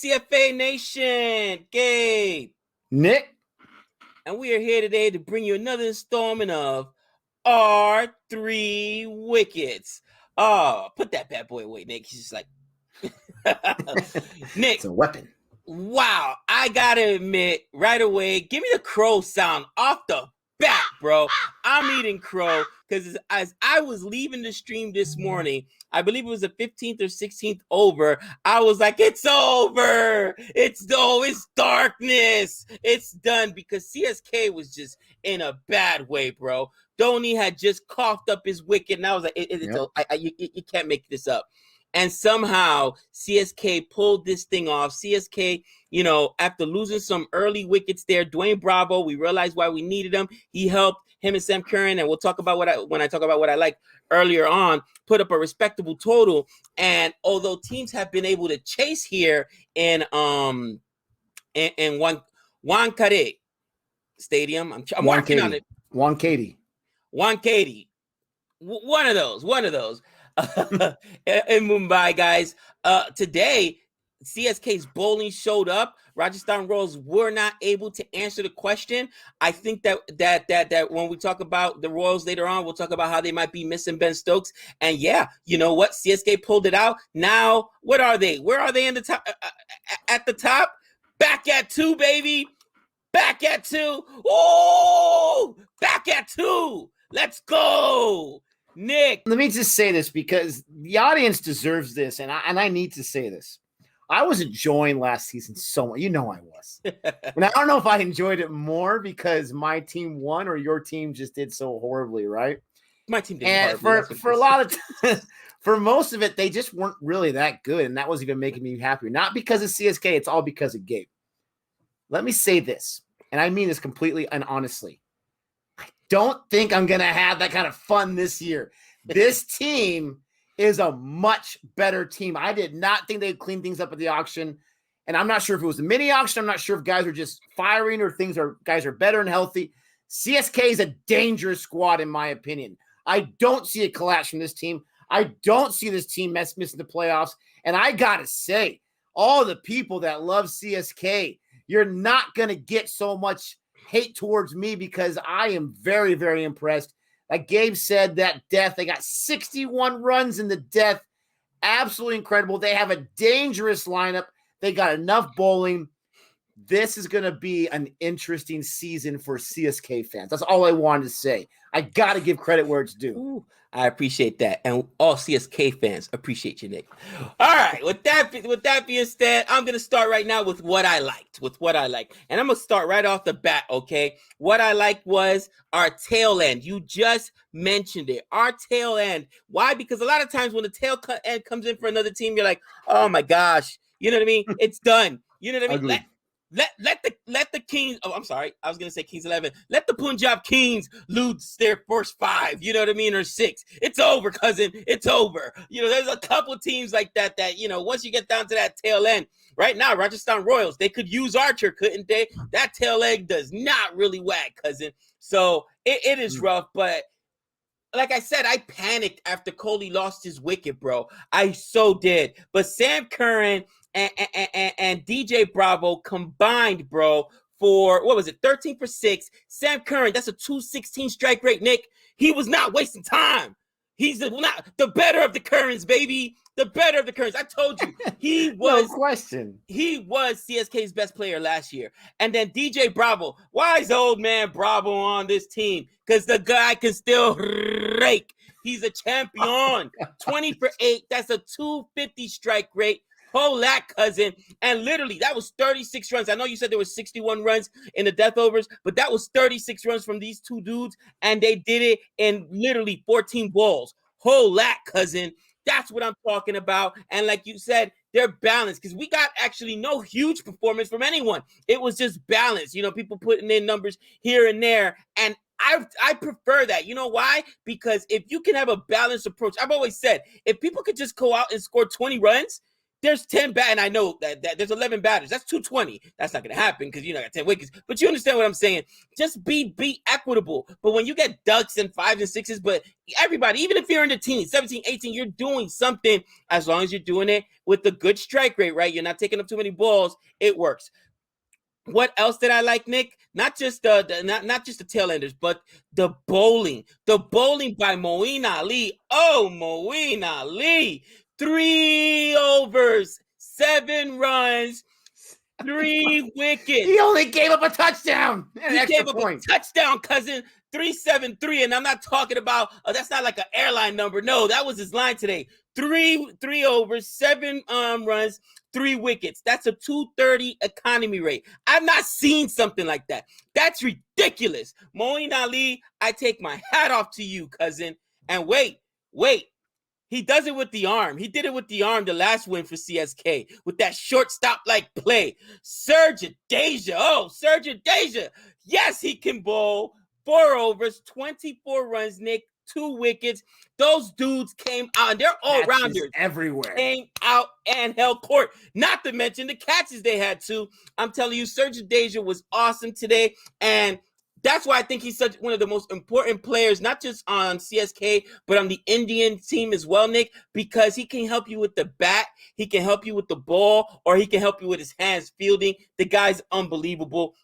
CFA Nation, Gabe, Nick, and we are here today to bring you another installment of R3 Wickets. Oh, put that bad boy away, Nick. He's just like, Nick. It's a weapon. Wow, I gotta admit right away, give me the crow sound off the bat, bro. I'm eating crow because as I was leaving the stream this morning, I believe it was the 15th or 16th over, I was like, it's over. It's darkness. It's done because CSK was just in a bad way, bro. Dhoni had just coughed up his wicket, and I was like, you can't make this up. And somehow CSK pulled this thing off. CSK, after losing some early wickets there, Dwayne Bravo, we realized why we needed him. He helped him and Sam Curran, and we'll talk about when I talk about what I like earlier on, put up a respectable total. And although teams have been able to chase here in Wankhede Stadium, I'm working on it. Wankhede. One of those. In Mumbai, guys. Today, CSK's bowling showed up. Rajasthan Royals were not able to answer the question. I think that when we talk about the Royals later on, we'll talk about how they might be missing Ben Stokes. And yeah, you know what? CSK pulled it out. Now, what are they? Where are they in the top? At the top, back at 2, baby. Back at 2. Oh, back at 2. Let's go. Nick, let me just say this because the audience deserves this, and I need to say this. I was enjoying last season so much. I was. And I don't know if I enjoyed it more because my team won or your team just did so horribly, right? My team did. And for a lot of for most of it, they just weren't really that good, and that was even making me happy. Not because of CSK, it's all because of Gabe. Let me say this, and I mean this completely and honestly. Don't think I'm going to have that kind of fun this year. This team is a much better team. I did not think they'd clean things up at the auction. And I'm not sure if it was a mini auction. I'm not sure if guys are just firing or guys are better and healthy. CSK is a dangerous squad, in my opinion. I don't see a collapse from this team. I don't see this team missing the playoffs. And I got to say, all the people that love CSK, you're not going to get so much hate towards me because I am very, very impressed. Like Gabe said, that death, they got 61 runs in the death. Absolutely incredible. They have a dangerous lineup. They got enough bowling. This is going to be an interesting season for CSK fans. That's all I wanted to say. I got to give credit where it's due. Ooh, I appreciate that. And all CSK fans appreciate you, Nick. All right. With that being said, I'm going to start right now with what I liked. And I'm going to start right off the bat, okay? What I liked was our tail end. You just mentioned it. Our tail end. Why? Because a lot of times when the tail end comes in for another team, you're like, oh my gosh. You know what I mean? It's done. You know what I mean? Let the Kings. Oh, I'm sorry. I was gonna say Kings 11. Let the Punjab Kings lose their first 5. You know what I mean, or 6. It's over, cousin. It's over. There's a couple teams like that. Once you get down to that tail end. Right now, Rajasthan Royals, they could use Archer, couldn't they? That tail leg does not really whack, cousin. So it is rough, but. Like I said, I panicked after Kohli lost his wicket, bro. I so did. But Sam Curran and DJ Bravo combined, bro, for, 13 for 6. Sam Curran, that's a 216 strike rate, Nick. He was not wasting time. He's the better of the Currans, baby. The better of the Currans. I told you, he was. No question. He was CSK's best player last year. And then DJ Bravo. Why is old man Bravo on this team? Because the guy can still rake. He's a champion. 20 for 8. That's a 250 strike rate. Hold that, cousin. And literally, that was 36 runs. I know you said there was 61 runs in the death overs, but that was 36 runs from these two dudes, and they did it in literally 14 balls. Hold that, cousin. That's what I'm talking about. And like you said, they're balanced because we got actually no huge performance from anyone. It was just balance. People putting in numbers here and there, and I prefer that. You know why? Because if you can have a balanced approach, I've always said, if people could just go out and score 20 runs, there's 10 and I know that there's 11 batters. That's 220. That's not going to happen because you know I got 10 wickets. But you understand what I'm saying? Just be equitable. But when you get ducks and 5s and 6s, but everybody, even if you're in the teens, 17, 18, you're doing something as long as you're doing it with a good strike rate, right? You're not taking up too many balls. It works. What else did I like, Nick? Not just not just the tail enders, but the bowling. The bowling by Moeen Ali. Oh, Moeen Ali. 3 overs, 7 runs, 3 wickets. He only gave up a touchdown. He gave up a touchdown, cousin. 373, and I'm not talking about that's not like an airline number. No, that was his line today. 3 overs, 7 runs, 3 wickets. That's a 230 economy rate. I've not seen something like that. That's ridiculous. Moeen Ali, I take my hat off to you, cousin. And wait. He does it with the arm. He did it with the arm the last win for CSK with that shortstop-like play. Serge Deja. Oh, Serge Deja. Yes, he can bowl. 4 overs, 24 runs, Nick, 2 wickets. Those dudes came out, and they're all-rounders. Everywhere. Came out and held court. Not to mention the catches they had, too. I'm telling you, Serge Deja was awesome today, and that's why I think he's such one of the most important players, not just on CSK, but on the Indian team as well, Nick, because he can help you with the bat, he can help you with the ball, or he can help you with his hands fielding. The guy's unbelievable.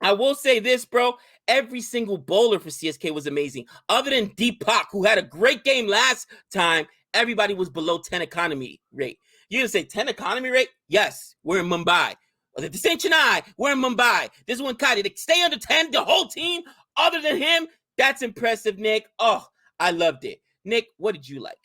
I will say this, bro. Every single bowler for CSK was amazing. Other than Deepak, who had a great game last time, everybody was below 10 economy rate. You're going to say 10 economy rate? Yes, we're in Mumbai. This ain't Chennai. We're in Mumbai. This is one Kadi. They stay under 10, the whole team, other than him. That's impressive, Nick. Oh, I loved it. Nick, what did you like?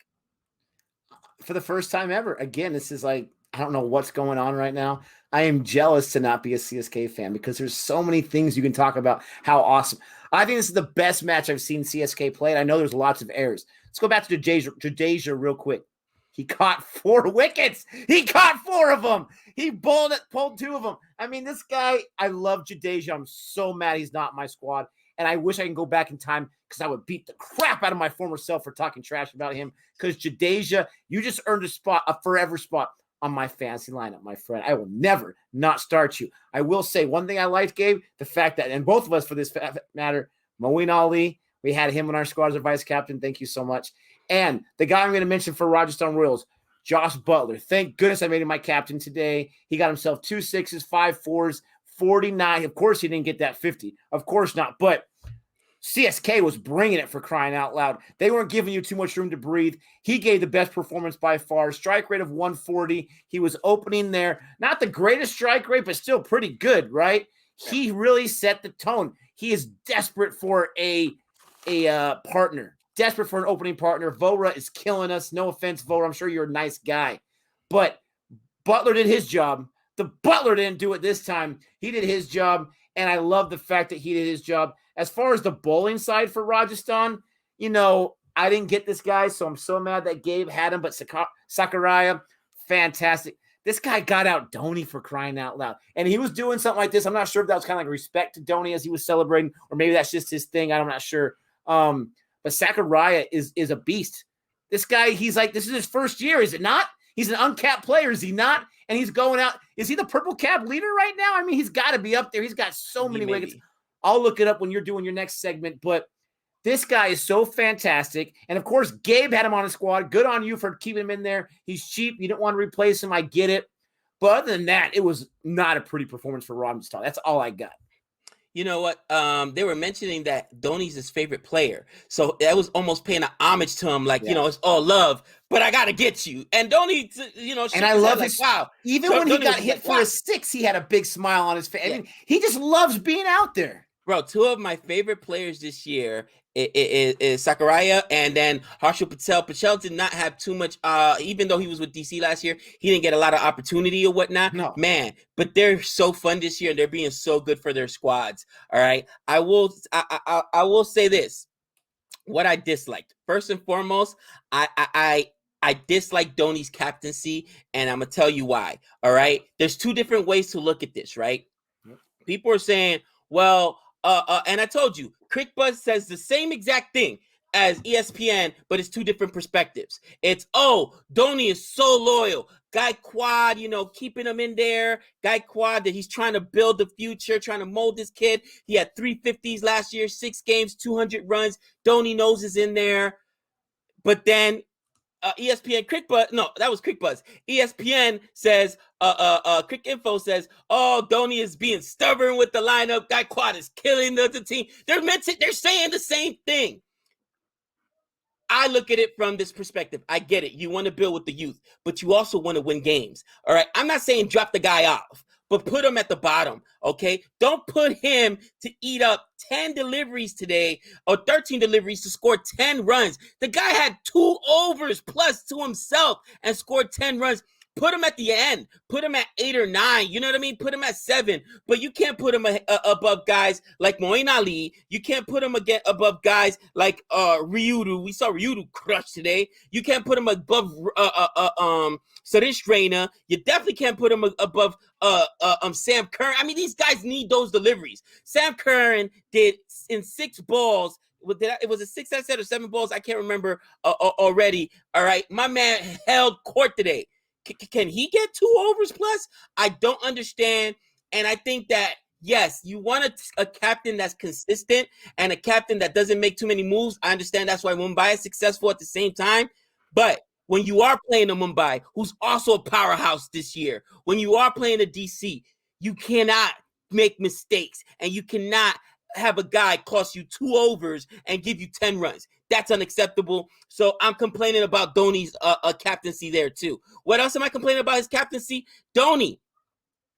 For the first time ever. Again, this is like, I don't know what's going on right now. I am jealous to not be a CSK fan because there's so many things you can talk about how awesome. I think this is the best match I've seen CSK play. I know there's lots of errors. Let's go back to Jadeja real quick. He caught 4 wickets. He caught 4 of them. He pulled 2 of them. I mean, this guy, I love Jadeja. I'm so mad he's not in my squad. And I wish I can go back in time because I would beat the crap out of my former self for talking trash about him. Because Jadeja, you just earned a forever spot on my fantasy lineup, my friend. I will never not start you. I will say one thing I liked, Gabe, the fact that, and both of us for this matter, Moeen Ali, we had him in our squad as a vice captain. Thank you so much. And the guy I'm going to mention for Rajasthan Royals, Josh Butler. Thank goodness I made him my captain today. He got himself 2 6s, 5 4s, 49. Of course, he didn't get that 50. Of course not. But CSK was bringing it, for crying out loud. They weren't giving you too much room to breathe. He gave the best performance by far. Strike rate of 140. He was opening there. Not the greatest strike rate, but still pretty good, right? He really set the tone. He is desperate for a partner. Desperate for an opening partner. Vora is killing us. No offense, Vora. I'm sure you're a nice guy. But Butler did his job. The Butler didn't do it this time. He did his job, and I love the fact that he did his job. As far as the bowling side for Rajasthan, you know, I didn't get this guy, so I'm so mad that Gabe had him. But Sakaraya, fantastic. This guy got out Dhoni, for crying out loud. And he was doing something like this. I'm not sure if that was kind of like respect to Dhoni as he was celebrating, or maybe that's just his thing. I'm not sure. But Sakaraya is a beast. This guy, he's like, this is his first year, is it not? He's an uncapped player, is he not? And he's going out. Is he the purple cap leader right now? I mean, he's got to be up there. He's got so many wickets. I'll look it up when you're doing your next segment. But this guy is so fantastic. And, of course, Gabe had him on his squad. Good on you for keeping him in there. He's cheap. You don't want to replace him. I get it. But other than that, it was not a pretty performance for Rajasthan. That's all I got. You know what? They were mentioning that Dhoni's his favorite player. So that was almost paying an homage to him. Like, you know, it's all love, but I got to get you. And Dhoni, you know, and I love his, wow. Even when he got hit for a 6, he had a big smile on his face. I mean, he just loves being out there. Bro, 2 of my favorite players this year is Sakaraya and then Harshal Patel. Patel did not have too much, even though he was with DC last year, he didn't get a lot of opportunity or whatnot. No. Man, but they're so fun this year and they're being so good for their squads. All right. I will say this. What I disliked. First and foremost, I dislike Dhoni's captaincy, and I'm going to tell you why. All right. There's 2 different ways to look at this, right? People are saying, well, and I told you, Crick Buzz says the same exact thing. as ESPN, but it's two different perspectives. It's, oh, Dhoni is so loyal. Gaikwad, keeping him in there. Gaikwad, that he's trying to build the future, trying to mold this kid. He had 350s last year, 6 games, 200 runs. Dhoni knows is in there. But then ESPN CrickBuzz, no, that was CrickBuzz. ESPN says, Crick Info says, oh, Dhoni is being stubborn with the lineup. Gaikwad is killing the team. They're saying the same thing. I look at it from this perspective. I get it. You want to build with the youth, but you also want to win games. All right. I'm not saying drop the guy off, but put him at the bottom. Okay. Don't put him to eat up 10 deliveries today or 13 deliveries to score 10 runs. The guy had 2 overs plus to himself and scored 10 runs. Put him at the end. Put him at 8 or 9. You know what I mean? Put him at 7. But you can't put him above guys like Moeen Ali. You can't put him above guys like Ryudu. We saw Ryudu crush today. You can't put him above Suresh Raina. You definitely can't put him above Sam Curran. I mean, these guys need those deliveries. Sam Curran did in 6 balls. It was a 6 I said or 7 balls. I can't remember already. All right. My man held court today. Can he get 2 overs plus? I don't understand. And I think that, yes, you want a captain that's consistent and a captain that doesn't make too many moves. I understand that's why Mumbai is successful at the same time. But when you are playing a Mumbai, who's also a powerhouse this year, when you are playing a DC, you cannot make mistakes and you cannot have a guy cost you 2 overs and give you 10 runs. That's unacceptable. So I'm complaining about Dhoni's captaincy there too. What else am I complaining about his captaincy? Dhoni.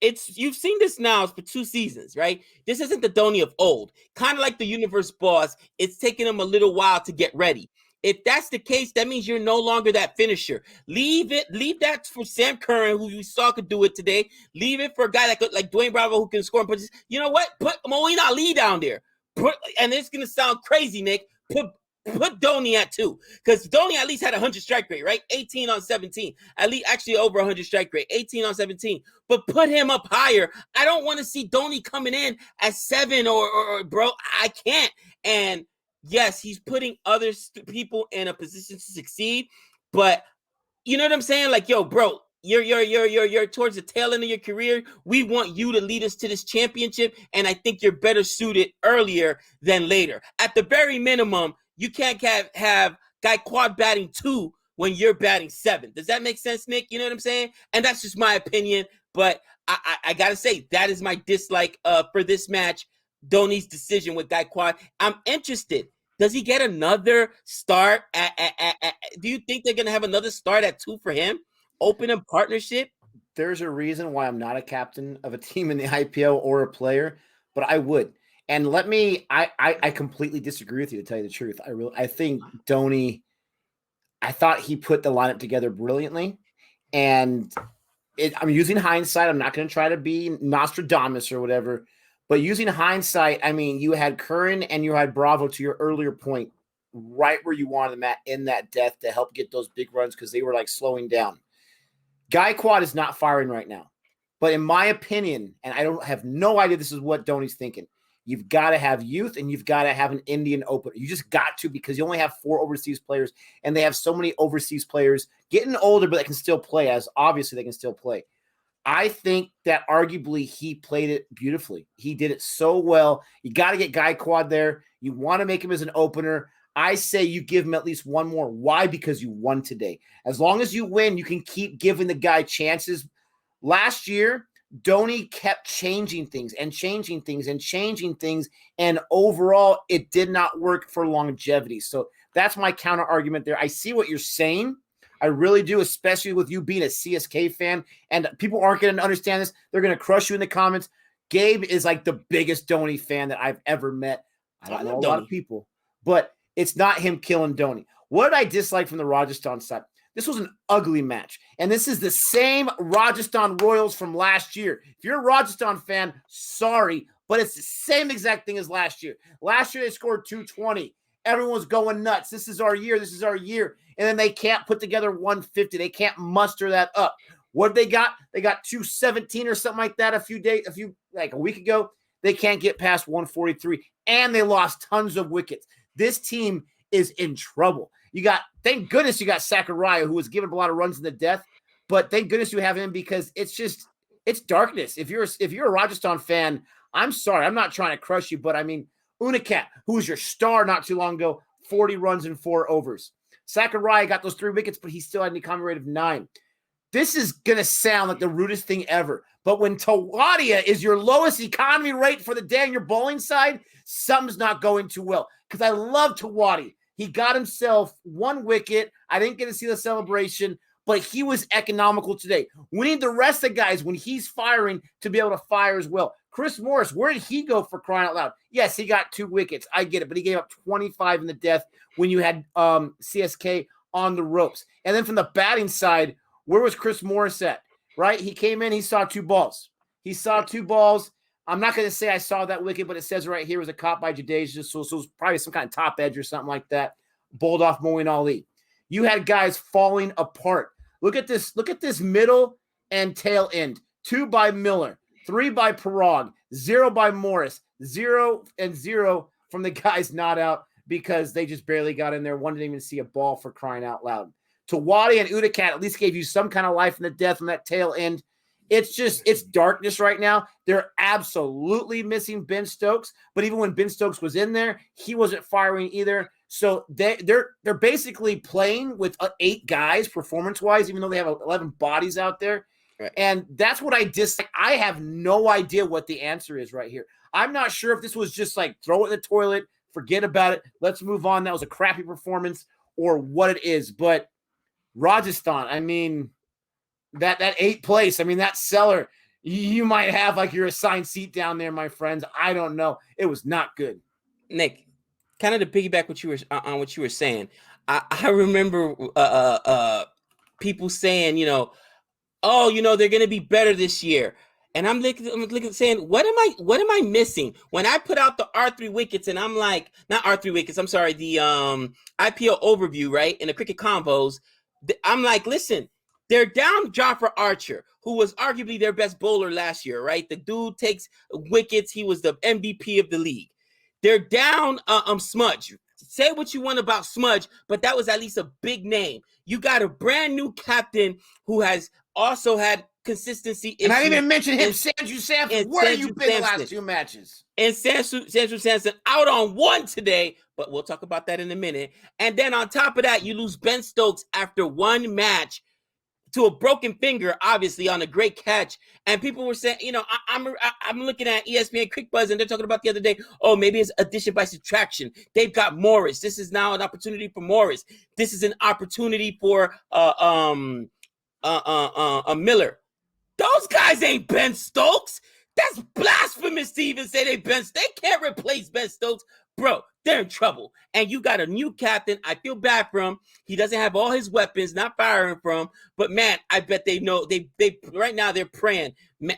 You've seen this now for 2 seasons, right? This isn't the Dhoni of old. Kind of like the universe boss. It's taking him a little while to get ready. If that's the case, that means you're no longer that finisher. Leave that for Sam Curran, who you saw could do it today. Leave it for a guy like Dwayne Bravo, who can score and punches. You know what? Put Moeen Ali down there. And it's going to sound crazy, Nick. Put Dhoni at 2, because Dhoni at least had 100 strike rate, right? 18 on 17. At least actually over 100 strike rate, 18 on 17. But put him up higher. I don't want to see Dhoni coming in at 7 or bro, I can't. And yes, he's putting other people in a position to succeed, but you know what I'm saying? Like, yo, bro, you're towards the tail end of your career. We want you to lead us to this championship, and I think you're better suited earlier than later. At the very minimum, you can't have Gaikwad batting 2 when you're batting 7. Does that make sense, Nick? You know what I'm saying? And that's just my opinion, but I gotta say that is my dislike for this match. Dhoni's decision with Gaikwad. I'm interested. Does he get another start? Do you think they're going to have another start at 2 for him? Open a partnership? There's a reason why I'm not a captain of a team in the IPL or a player, but I would. And I completely disagree with you, to tell you the truth. I think Dhoni, I thought he put the lineup together brilliantly. And I'm using hindsight. I'm not going to try to be Nostradamus or whatever. But using hindsight, I mean, you had Curran and you had Bravo, to your earlier point, right where you wanted them at in that death to help get those big runs because they were like slowing down. Gaikwad is not firing right now. But in my opinion, and I don't have no idea this is what Dhoni's thinking, you've got to have youth and you've got to have an Indian opener. You just got to, because you only have 4 overseas players, and they have so many overseas players getting older, but they can still play, as obviously they can still play. I think that arguably he played it beautifully. He did it so well. You got to get Gaikwad there. You want to make him as an opener. I say you give him at least one more. Why? Because you won today. As long as you win, you can keep giving the guy chances. Last year, Dhoni kept changing things, and overall, it did not work for longevity. So that's my counter argument there. I see what you're saying. I really do, especially with you being a CSK fan. And people aren't going to understand this. They're going to crush you in the comments. Gabe is like the biggest Dhoni fan that I've ever met. I don't know a lot of people, but it's not him killing Dhoni. What did I dislike from the Rajasthan side? This was an ugly match. And this is the same Rajasthan Royals from last year. If you're a Rajasthan fan, sorry, but it's the same exact thing as last year. Last year, they scored 220. Everyone's going nuts. This is our year. And then they can't put together 150. They can't muster that up. What they got? They got 217 or something like that a week ago. They can't get past 143. And they lost tons of wickets. This team is in trouble. Thank goodness you got Zachariah, who was giving a lot of runs in the death, but thank goodness you have him because it's darkness. If you're a Rajasthan fan, I'm sorry, I'm not trying to crush you, but I mean, Unicat, who was your star not too long ago, 40 runs in 4 overs. Zachariah got those 3 wickets, but he still had an economy rate of 9. This is going to sound like the rudest thing ever. But when Tawadia is your lowest economy rate for the day on your bowling side, something's not going too well. Because I love Tawadia. He got himself 1 wicket. I didn't get to see the celebration, but he was economical today. We need the rest of the guys, when he's firing, to be able to fire as well. Chris Morris, where did he go for crying out loud? Yes, he got 2 wickets. I get it, but he gave up 25 in the death when you had CSK on the ropes. And then from the batting side, where was Chris Morris at? Right? He came in, he saw 2 balls. I'm not going to say I saw that wicket, but it says right here it was a caught by Jadeja, so it was probably some kind of top edge or something like that. Bowled off Moeen Ali. You had guys falling apart. Look at this middle and tail end. 2 by Miller, 3 by Parag, 0 by Morris, 0 and 0 from the guys not out because they just barely got in there. One didn't even see a ball, for crying out loud. Tawadi and Udakat at least gave you some kind of life in the death from that tail end. It's darkness right now. They're absolutely missing Ben Stokes, but even when Ben Stokes was in there, he wasn't firing either. So they're basically playing with 8 guys performance-wise, even though they have 11 bodies out there. Right. And that's what I dislike. I have no idea what the answer is right here. I'm not sure if this was just like throw it in the toilet, forget about it, let's move on, that was a crappy performance, or what it is. But Rajasthan, I mean, that 8th place, I mean, that cellar, you might have like your assigned seat down there, my friends. I don't know. It was not good. Nick, kind of to piggyback on what you were saying, I remember people saying, oh, they're going to be better this year. And I'm looking saying, what am I missing? When I put out the R3 wickets and I'm like, not R3 wickets, I'm sorry, the IPL overview, right? In the cricket convos, I'm like, listen, they're down Jofra Archer, who was arguably their best bowler last year, right? The dude takes wickets. He was the MVP of the league. They're down Smudge. Say what you want about Smudge, but that was at least a big name. You got a brand new captain who has also had consistency issues. And I didn't even mention him, Sanju Samson. Where have you been the last 2 matches? And Sanju Samson out on 1 today, but we'll talk about that in a minute. And then on top of that, you lose Ben Stokes after 1 match to a broken finger, obviously, on a great catch. And people were saying, I'm looking at ESPN Quick Buzz, and they're talking about the other day, oh, maybe it's addition by subtraction. They've got Morris. This is now an opportunity for Morris. This is an opportunity for Miller. Those guys ain't Ben Stokes. That's blasphemous to even say they can't replace Ben Stokes. Bro, they're in trouble. And you got a new captain. I feel bad for him. He doesn't have all his weapons, not firing from. But man, I bet they know they right now they're praying.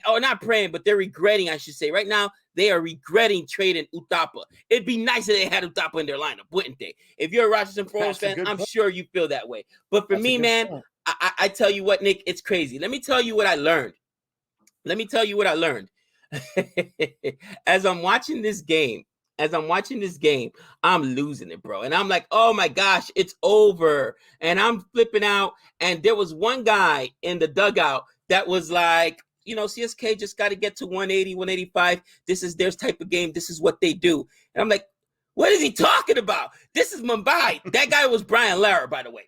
Or not praying, but they're regretting, I should say. Right now, they are regretting trading Uthappa. It'd be nice if they had Uthappa in their lineup, wouldn't they? If you're a Rajasthan Royals fan, I'm sure you feel that way. But for me, man, I tell you what, Nick, it's crazy. Let me tell you what I learned. As I'm watching this game, I'm losing it, bro. And I'm like, oh my gosh, it's over. And I'm flipping out. And there was one guy in the dugout that was like, CSK just got to get to 180, 185. This is their type of game. This is what they do. And I'm like, what is he talking about? This is Mumbai. That guy was Brian Lara, by the way.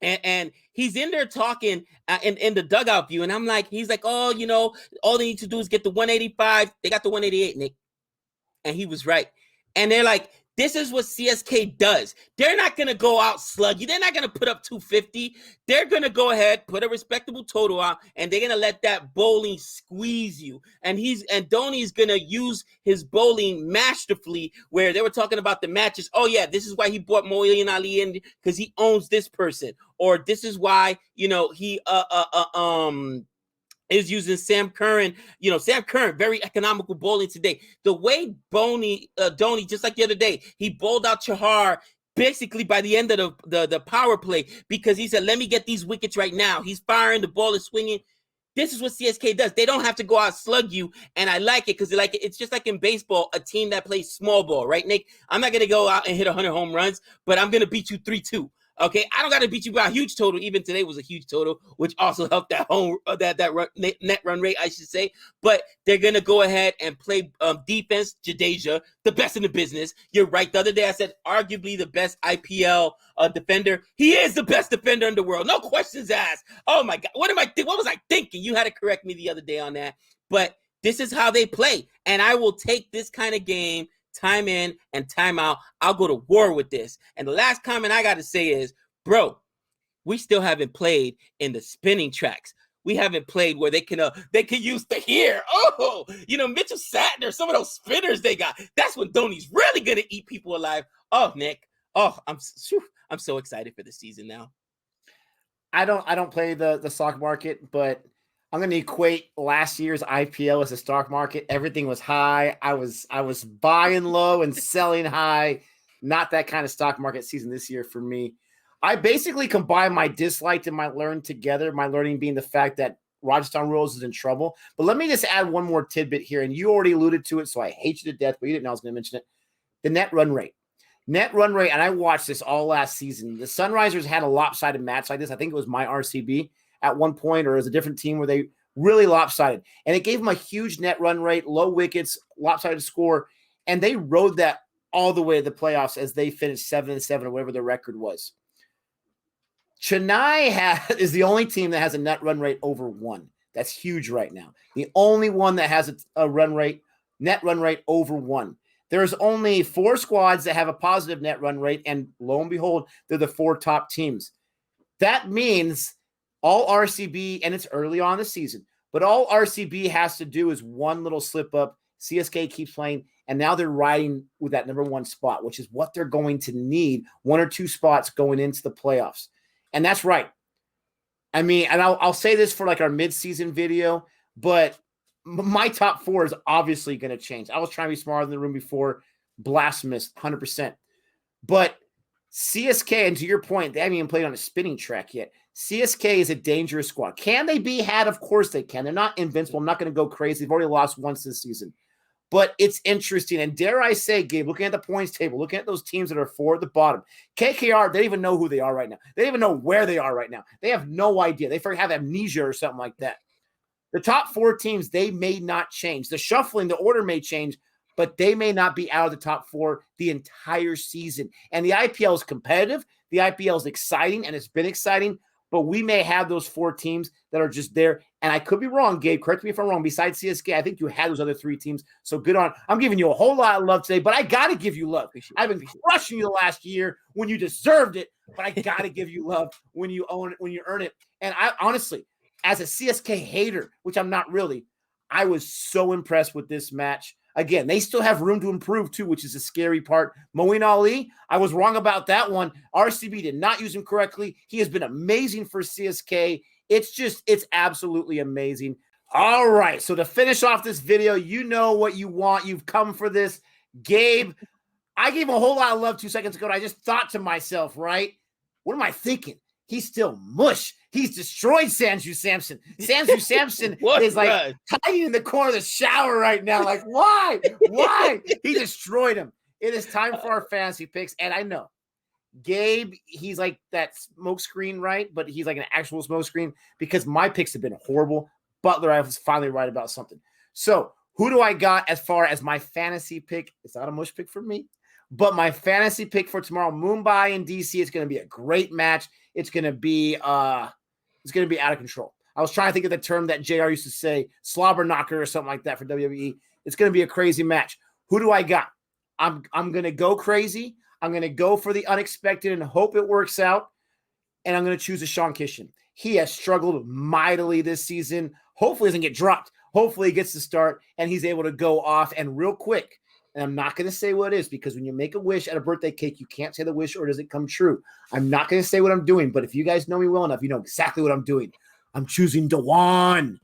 And he's in there talking in the dugout view. And I'm like, he's like, oh, all they need to do is get the 185. They got the 188, Nick. And he was right. And they're like, this is what CSK does. They're not going to go out sluggy. They're not going to put up 250. They're going to go ahead, put a respectable total out, and they're going to let that bowling squeeze you. And Dhoni's going to use his bowling masterfully, where they were talking about the matches. Oh, yeah, this is why he brought Moeen Ali in, because he owns this person. Or this is why, he is using Sam Curran. Sam Curran, very economical bowling today. The way Dhoni, just like the other day, he bowled out Chahar basically by the end of the power play, because he said, let me get these wickets right now. He's firing, the ball is swinging. This is what CSK does. They don't have to go out and slug you, and I like it because it's just like in baseball, a team that plays small ball, right, Nick? I'm not gonna go out and hit 100 home runs, but I'm gonna beat you 3-2. Okay, I don't got to beat you by a huge total. Even today was a huge total, which also helped that net run rate, I should say. But they're gonna go ahead and play defense. Jadeja, the best in the business. You're right. The other day I said arguably the best IPL defender. He is the best defender in the world, no questions asked. Oh my God, what was I thinking? You had to correct me the other day on that. But this is how they play, and I will take this kind of game. Time in and time out. I'll go to war with this. And the last comment I got to say is, bro, we still haven't played in the spinning tracks. We haven't played where they can use the here. Oh, Mitchell Satner, some of those spinners they got. That's when Dhoni's really gonna eat people alive. Oh, Nick. Oh, I'm so excited for the season now. I don't play the stock market, but I'm going to equate last year's IPL as a stock market. Everything was high. I was buying low and selling high. Not that kind of stock market season this year for me. I basically combine my dislike and my learn together, my learning being the fact that Rajasthan Royals is in trouble. But let me just add one more tidbit here, and you already alluded to it, so I hate you to death, but you didn't know I was going to mention it. The net run rate. Net run rate, and I watched this all last season. The Sunrisers had a lopsided match like this. I think it was my RCB at one point, or it was a different team where they really lopsided. And it gave them a huge net run rate, low wickets, lopsided score, and they rode that all the way to the playoffs as they finished 7-7 or whatever their record was. Chennai is the only team that has a net run rate over 1. That's huge right now. The only one that has a net run rate over 1. There's only 4 squads that have a positive net run rate, and lo and behold, they're the 4 top teams. That means all RCB, and it's early on in the season, but all RCB has to do is one little slip up. CSK keeps playing, and now they're riding with that number 1 spot, which is what they're going to need, 1 or 2 spots going into the playoffs. And that's right. I mean, and I'll say this for like our midseason video, but my top 4 is obviously going to change. I was trying to be smarter than the room before. Blasphemous, 100%. But CSK, and to your point, they haven't even played on a spinning track yet. CSK is a dangerous squad. Can they be had? Of course they can. They're not invincible. I'm not going to go crazy. They've already lost once this season. But it's interesting. And dare I say, Gabe, looking at the points table, looking at those teams that are 4 at the bottom, KKR, they don't even know who they are right now. They don't even know where they are right now. They have no idea. They have amnesia or something like that. The top 4 teams, they may not change. The shuffling, the order may change, but they may not be out of the top 4 the entire season. And the IPL is competitive. The IPL is exciting, and it's been exciting. But we may have those 4 teams that are just there. And I could be wrong, Gabe. Correct me if I'm wrong. Besides CSK, I think you had those other 3 teams. So good on. I'm giving you a whole lot of love today, but I got to give you love. I've been crushing you the last year when you deserved it, but I got to give you love when you own it, when you earn it. And I honestly, as a CSK hater, which I'm not really, I was so impressed with this match. Again, they still have room to improve too, which is the scary part. Moeen Ali, I was wrong about that one. RCB did not use him correctly. He has been amazing for CSK. It's absolutely amazing. All right, so to finish off this video, you know what you want. You've come for this. Gabe, I gave him a whole lot of love 2 seconds ago, and I just thought to myself, right? What am I thinking? He's still mush. He's destroyed Sanju Samson. Sanju Samson is like hiding in the corner of the shower right now. Like, why? Why? He destroyed him. It is time for our fantasy picks. And I know Gabe, he's like that smoke screen, right? But he's like an actual smoke screen because my picks have been horrible. Butler, I was finally right about something. So who do I got as far as my fantasy pick? It's not a mush pick for me. But my fantasy pick for tomorrow, Mumbai and DC, it's going to be a great match. It's going to be out of control. I was trying to think of the term that JR used to say, slobber knocker or something like that for WWE. It's going to be a crazy match. Who do I got? I'm going to go crazy. I'm going to go for the unexpected and hope it works out. And I'm going to choose a Sean Kishan. He has struggled mightily this season. Hopefully he doesn't get dropped. Hopefully he gets to start and he's able to go off and real quick. And I'm not going to say what it is because when you make a wish at a birthday cake, you can't say the wish or does it come true. I'm not going to say what I'm doing, but if you guys know me well enough, you know exactly what I'm doing. I'm choosing Dewan.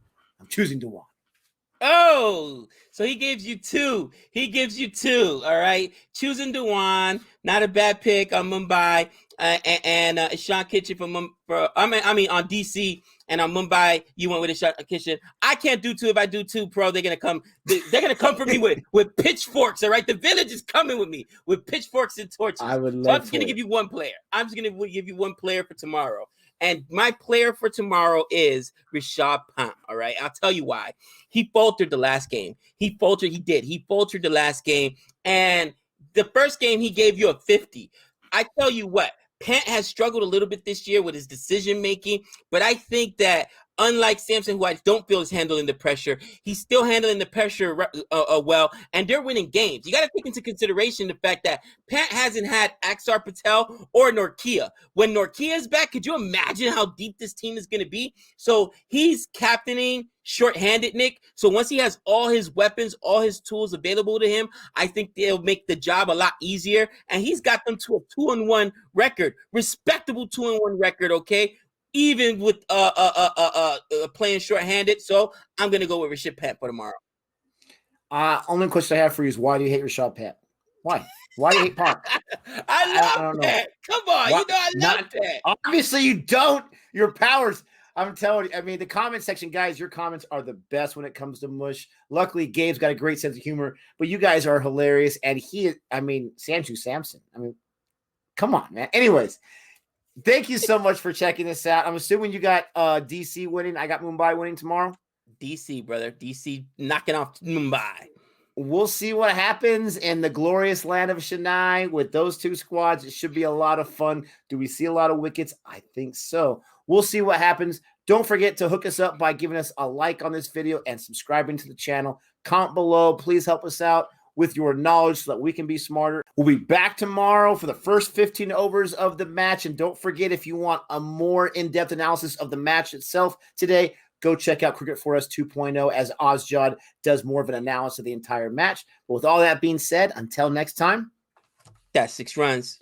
Oh, so he gives you 2. He gives you 2, all right? Choosing Dewan, not a bad pick on Mumbai. Sean Kitchen on DC, and on Mumbai you went with a Sean Kitchen. I can't do two. If I do two, pro, they're gonna come for me with pitchforks. All right, the village is coming with me with pitchforks and torches. I would love. So I'm just gonna give you one player. I'm just gonna give you one player for tomorrow. And my player for tomorrow is Rishabh Pant. All right, I'll tell you why. He faltered the last game. He faltered the last game, and the first game he gave you a 50. I tell you what, Pant has struggled a little bit this year with his decision making, but I think that unlike Samson, who I don't feel is handling the pressure, he's still handling the pressure well, and they're winning games. You got to take into consideration the fact that Pant hasn't had Axar Patel or Norkia. When Norkia is back, could you imagine how deep this team is going to be? So he's captaining short-handed, Nick. So once he has all his weapons, all his tools available to him, I think they'll make the job a lot easier. And he's got them to a 2-1 record, respectable 2-1 record, okay? Even with playing short-handed. So I'm going to go with Rishabh Pant for tomorrow. Only question I have for you is, why do you hate Rishabh Pant? Why? Why do you hate Pant? I love Pant. Come on. Why? I love Pant. Obviously, you don't. Your powers. I'm telling you. I mean, the comment section, guys, your comments are the best when it comes to Mush. Luckily, Gabe's got a great sense of humor, but you guys are hilarious. And Sanju Samson. I mean, come on, man. Anyways, thank you so much for checking this out. I'm assuming you got DC winning. I got Mumbai winning tomorrow. DC, brother. DC knocking off Mumbai. We'll see what happens in the glorious land of Chennai with those two squads. It should be a lot of fun. Do we see a lot of wickets? I think so. We'll see what happens. Don't forget to hook us up by giving us a like on this video and subscribing to the channel. Comment below. Please help us out with your knowledge so that we can be smarter. We'll be back tomorrow for the first 15 overs of the match. And don't forget, if you want a more in-depth analysis of the match itself today, go check out Cricket for Us 2.0 as Ozjod does more of an analysis of the entire match. But with all that being said, until next time, that's 6 runs.